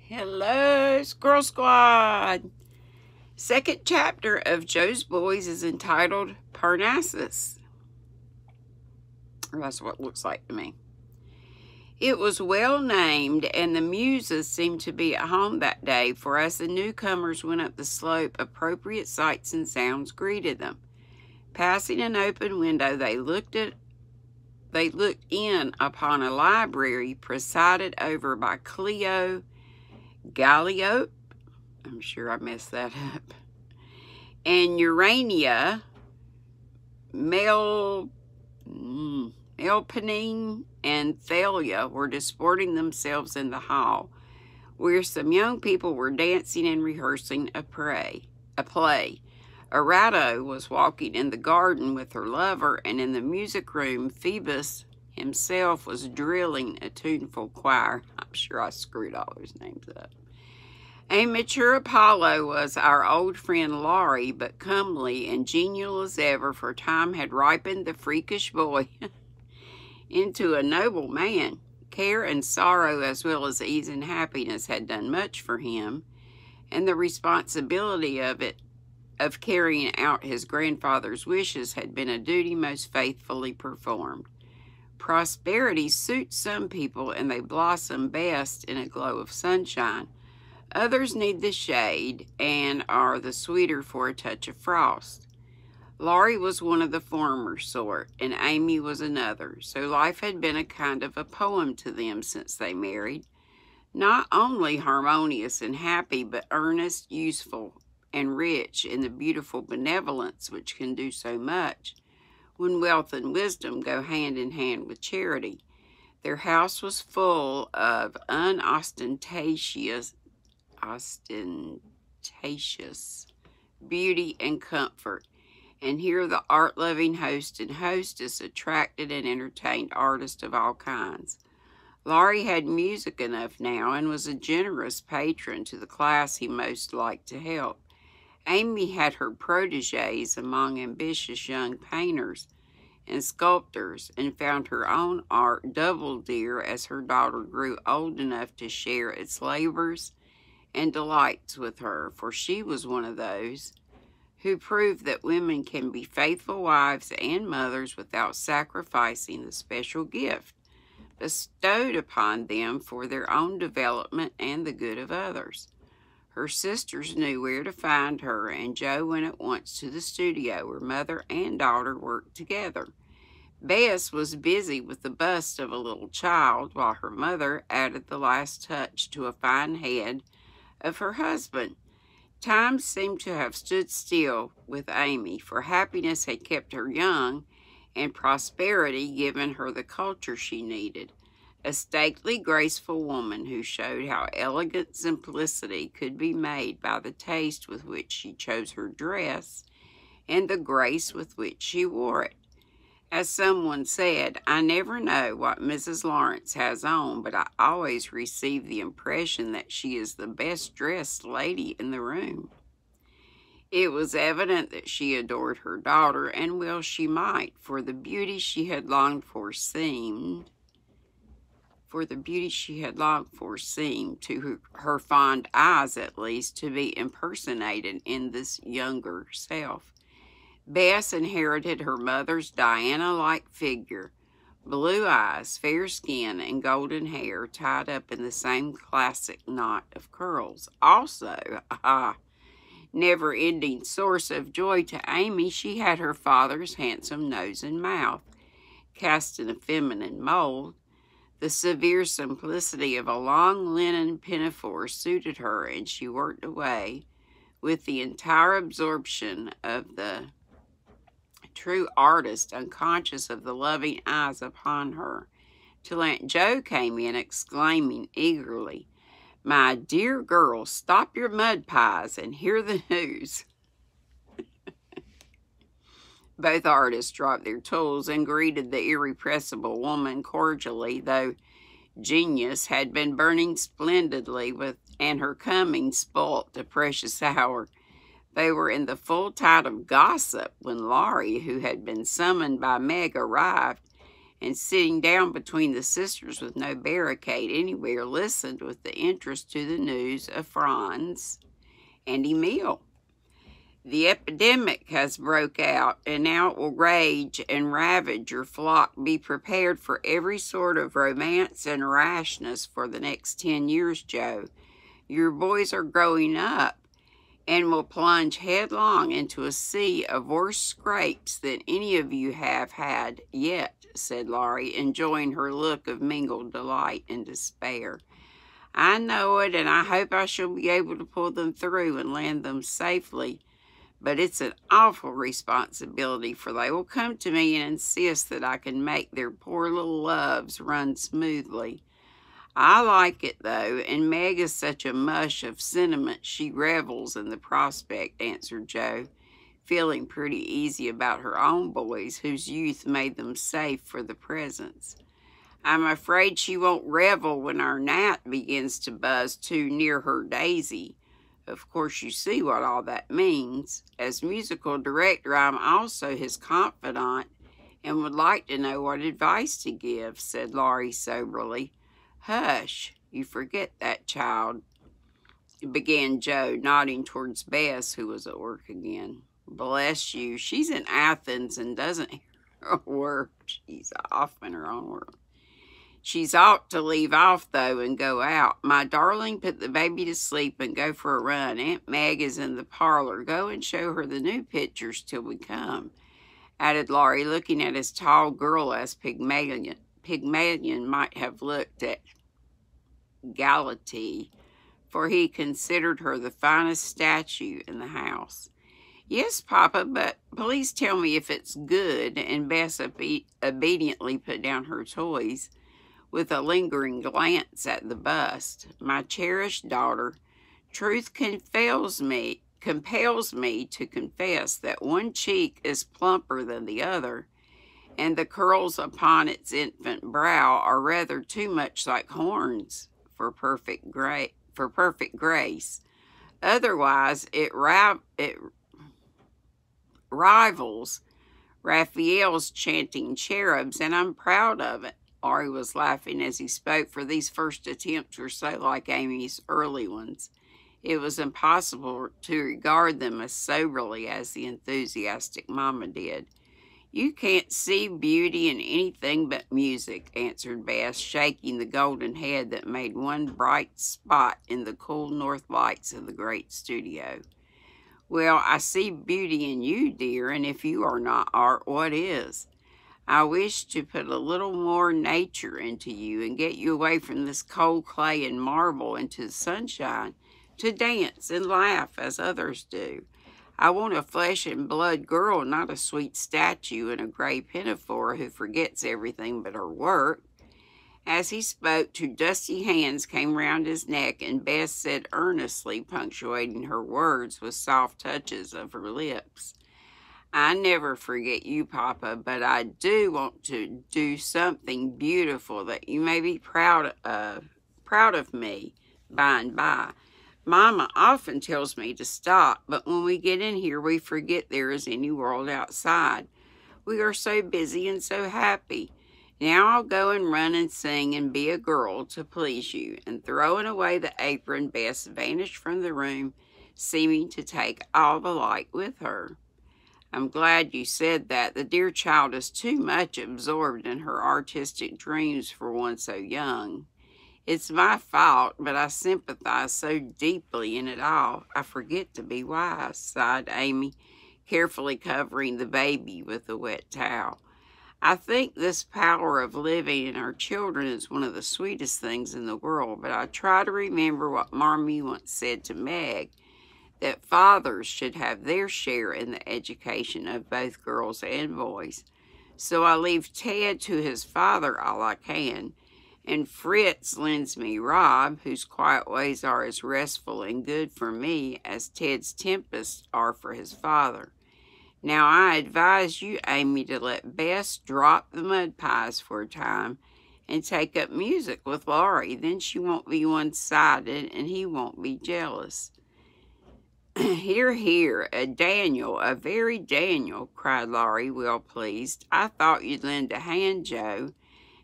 Hello, Squirrel Squad. Second chapter of Joe's Boys is entitled Parnassus. Or that's what it looks like to me. It was well named, and the muses seemed to be at home that day, for as the newcomers went up the slope, appropriate sights and sounds greeted them. Passing an open window, they looked in upon a library presided over by Cleo Galliope, I'm sure I messed that up, and Urania, Melpomene, and Thalia were disporting themselves in the hall, where some young people were dancing and rehearsing a play. Arato was walking in the garden with her lover, and in the music room, Phoebus himself was drilling a tuneful choir. I'm sure I screwed all those names up. A mature Apollo was our old friend Laurie, but comely and genial as ever, for time had ripened the freakish boy into a noble man. Care and sorrow, as well as ease and happiness, had done much for him, and the responsibility of carrying out his grandfather's wishes had been a duty most faithfully performed. Prosperity suits some people, and they blossom best in a glow of sunshine. Others need the shade and are the sweeter for a touch of frost. Laurie was one of the former sort, and Amy was another, so life had been a kind of a poem to them since they married, not only harmonious and happy, but earnest, useful, and rich in the beautiful benevolence which can do so much when wealth and wisdom go hand in hand with charity. Their house was full of unostentatious beauty and comfort, and here the art-loving host and hostess attracted and entertained artists of all kinds. Laurie had music enough now, and was a generous patron to the class he most liked to help. Amy had her protégés among ambitious young painters and sculptors, and found her own art double dear as her daughter grew old enough to share its labors and delights with her, for she was one of those who proved that women can be faithful wives and mothers without sacrificing the special gift bestowed upon them for their own development and the good of others. Her sisters knew where to find her, and Joe went at once to the studio where mother and daughter worked together. Bess was busy with the bust of a little child, while her mother added the last touch to a fine head of her husband. Time seemed to have stood still with Amy, for happiness had kept her young, and prosperity given her the culture she needed. A stately, graceful woman who showed how elegant simplicity could be made by the taste with which she chose her dress and the grace with which she wore it. As someone said, I never know what Mrs. Lawrence has on, but I always receive the impression that she is the best-dressed lady in the room. It was evident that she adored her daughter, and well she might, for the beauty she had longed for seemed, to her fond eyes at least, to be impersonated in this younger self. Bess inherited her mother's Diana-like figure, blue eyes, fair skin, and golden hair tied up in the same classic knot of curls. Also, never-ending source of joy to Amy, she had her father's handsome nose and mouth, cast in a feminine mold. The severe simplicity of a long linen pinafore suited her, and she worked away with the entire absorption of the true artist, unconscious of the loving eyes upon her, till Aunt Jo came in, exclaiming eagerly, "My dear girl, stop your mud pies and hear the news." Both artists dropped their tools and greeted the irrepressible woman cordially, though genius had been burning splendidly and her coming spoilt the precious hour. They were in the full tide of gossip when Laurie, who had been summoned by Meg, arrived, and sitting down between the sisters with no barricade anywhere, listened with the interest to the news of Franz and Emil. The epidemic has broke out, and now it will rage and ravage your flock. Be prepared for every sort of romance and rashness for the next 10 years, Joe. Your boys are growing up and will plunge headlong into a sea of worse scrapes than any of you have had yet, said Laurie, enjoying her look of mingled delight and despair. I know it, and I hope I shall be able to pull them through and land them safely. But it's an awful responsibility, for they will come to me and insist that I can make their poor little loves run smoothly. I like it, though, and Meg is such a mush of sentiment she revels in the prospect, answered Joe, feeling pretty easy about her own boys, whose youth made them safe for the present. I'm afraid she won't revel when our gnat begins to buzz too near her daisy. Of course, you see what all that means. As musical director, I'm also his confidant and would like to know what advice to give, said Laurie soberly. Hush, you forget that, child, began Joe, nodding towards Bess, who was at work again. Bless you, she's in Athens and doesn't hear her work. She's off in her own world. She's ought to leave off, though, and go out. My darling, put the baby to sleep and go for a run. Aunt Meg is in the parlor. Go and show her the new pictures till we come, added Laurie, looking at his tall girl as Pygmalion might have looked at Galatea, for he considered her the finest statue in the house. Yes, Papa, but please tell me if it's good, and Bess obediently put down her toys, with a lingering glance at the bust. My cherished daughter, truth compels me to confess that one cheek is plumper than the other, and the curls upon its infant brow are rather too much like horns for perfect grace. Otherwise, it rivals Raphael's chanting cherubs, and I'm proud of it. Laurie was laughing as he spoke, for these first attempts were so like Amy's early ones. It was impossible to regard them as soberly as the enthusiastic Mama did. You can't see beauty in anything but music, answered Bess, shaking the golden head that made one bright spot in the cool north lights of the great studio. Well, I see beauty in you, dear, and if you are not art, what is? I wish to put a little more nature into you and get you away from this cold clay and marble into the sunshine, to dance and laugh as others do. I want a flesh and blood girl, not a sweet statue in a gray pinafore who forgets everything but her work. As he spoke, two dusty hands came round his neck, and Bess said earnestly, punctuating her words with soft touches of her lips, I never forget you, Papa, but I do want to do something beautiful that you may be proud of me by and by. Mama often tells me to stop, but when we get in here, we forget there is any world outside. We are so busy and so happy. Now I'll go and run and sing and be a girl to please you. And throwing away the apron, Bess vanished from the room, seeming to take all the light with her. I'm glad you said that. The dear child is too much absorbed in her artistic dreams for one so young. It's my fault, but I sympathize so deeply in it all. I forget to be wise, sighed Amy, carefully covering the baby with a wet towel. I think this power of living in our children is one of the sweetest things in the world, but I try to remember what Marmee once said to Meg, that fathers should have their share in the education of both girls and boys. So I leave Ted to his father all I can, and Fritz lends me Rob, whose quiet ways are as restful and good for me as Ted's tempests are for his father. Now I advise you, Amy, to let Bess drop the mud pies for a time and take up music with Laurie. Then she won't be one-sided and he won't be jealous. Hear, hear, a Daniel, a very Daniel, cried Laurie, well pleased. I thought you'd lend a hand, Joe,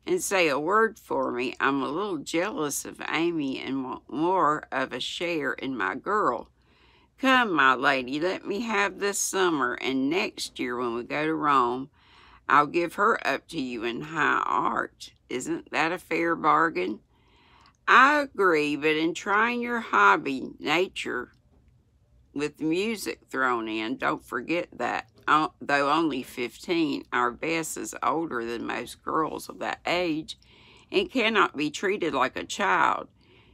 and say a word for me. I'm a little jealous of Amy and want more of a share in my girl. Come, my lady, let me have this summer, and next year when we go to Rome, I'll give her up to you in high art. Isn't that a fair bargain? I agree, but in trying your hobby, nature, with music thrown in, don't forget that. Though only 15, our Bess is older than most girls of that age and cannot be treated like a child.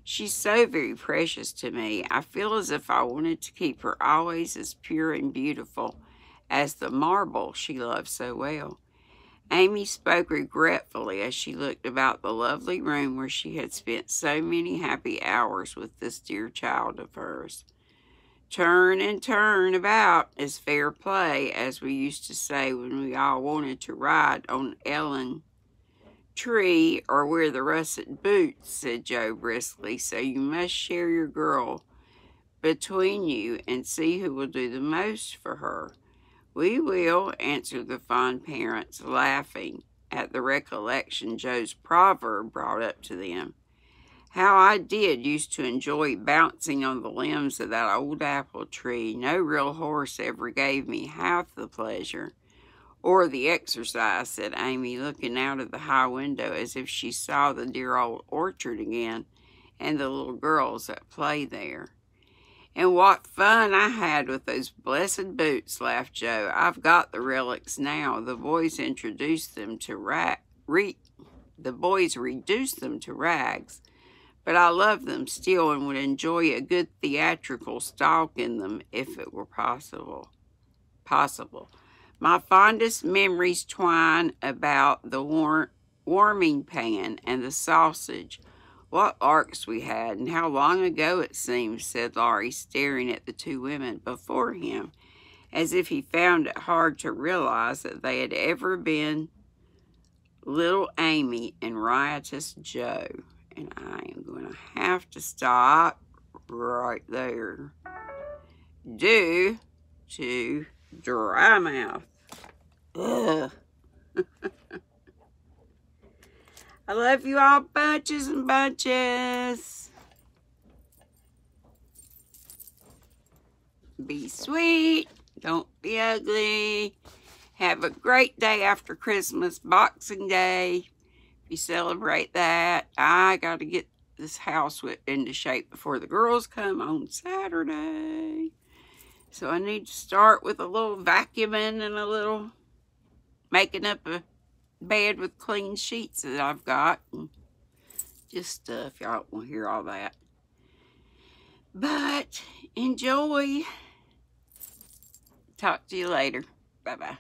She's so very precious to me. I feel as if I wanted to keep her always as pure and beautiful as the marble she loves so well. Amy spoke regretfully as she looked about the lovely room where she had spent so many happy hours with this dear child of hers. Turn and turn about is fair play, as we used to say when we all wanted to ride on Ellen Tree or wear the russet boots, said Joe briskly. So you must share your girl between you and see who will do the most for her. We will, answered the fond parents, laughing at the recollection Joe's proverb brought up to them. How I did used to enjoy bouncing on the limbs of that old apple tree. No real horse ever gave me half the pleasure or the exercise, said Amy, looking out of the high window as if she saw the dear old orchard again and the little girls at play there. And what fun I had with those blessed boots, laughed Joe. I've got the relics now. The boys reduced them to rags. But I love them still and would enjoy a good theatrical stalk in them if it were possible. My fondest memories twine about the warming pan and the sausage. What larks we had, and how long ago it seems, said Laurie, staring at the two women before him, as if he found it hard to realize that they had ever been little Amy and riotous Joe. And I am going to have to stop right there due to dry mouth. Ugh. I love you all bunches and bunches. Be sweet. Don't be ugly. Have a great day after Christmas, Boxing Day. You celebrate that. I got to get this house into shape before the girls come on Saturday. So I need to start with a little vacuuming and a little making up a bed with clean sheets that I've got. And just stuff. Y'all don't want to hear all that. But enjoy. Talk to you later. Bye-bye.